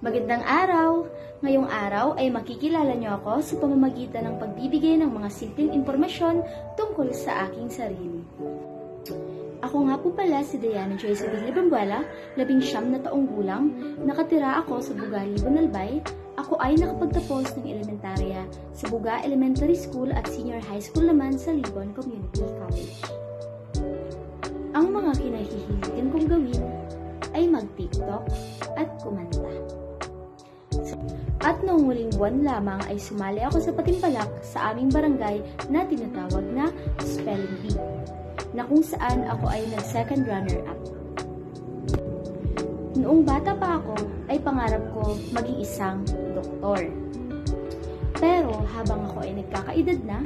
Magandang araw! Ngayong araw ay makikilala niyo ako sa pamamagitan ng pagbibigay ng mga simpleng impormasyon tungkol sa aking sarili. Ako nga po pala si Diana Joyce Abilibambuela, 19 na taong gulang, nakatira ako sa Buga, Libon Albay. Ako ay nakapagtapos ng elementarya sa Buga Elementary School at Senior High School naman sa Libon Community College. Ang mga kinahihiligan kong gawin ay mag-TikTok at kumanta. At noong huling buwan lamang ay sumali ako sa patimpalak sa aming barangay na tinatawag na Spelling Bee, na kung saan ako ay nag-second runner-up. Noong bata pa ako ay pangarap ko maging isang doktor. Pero habang ako ay nagkakaedad na,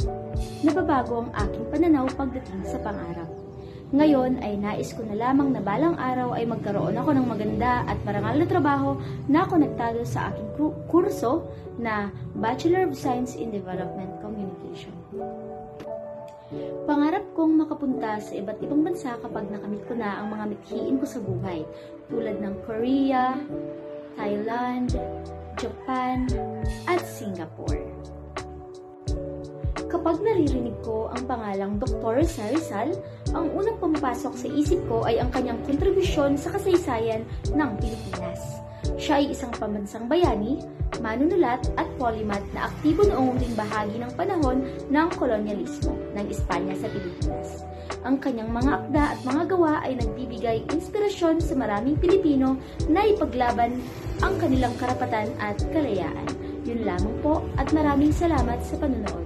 nababago ang aking pananaw pagdating sa pangarap. Ngayon ay nais ko na lamang na balang araw ay magkaroon ako ng maganda at marangal na trabaho na konektado sa aking kurso na Bachelor of Science in Development Communication. Pangarap kong makapunta sa iba't ibang bansa kapag nakamit ko na ang mga mithiin ko sa buhay, tulad ng Korea, Thailand, Japan, at Singapore. Kapag naririnig ko ang pangalang Dr. Rizal, ang unang pumapasok sa isip ko ay ang kanyang kontribusyon sa kasaysayan ng Pilipinas. Siya ay isang pambansang bayani, manunulat at polymath na aktibo noong huling bahagi ng panahon ng kolonyalismo ng Espanya sa Pilipinas. Ang kanyang mga akda at mga gawa ay nagbibigay inspirasyon sa maraming Pilipino na ipaglaban ang kanilang karapatan at kalayaan. Yun lamang po at maraming salamat sa panonood.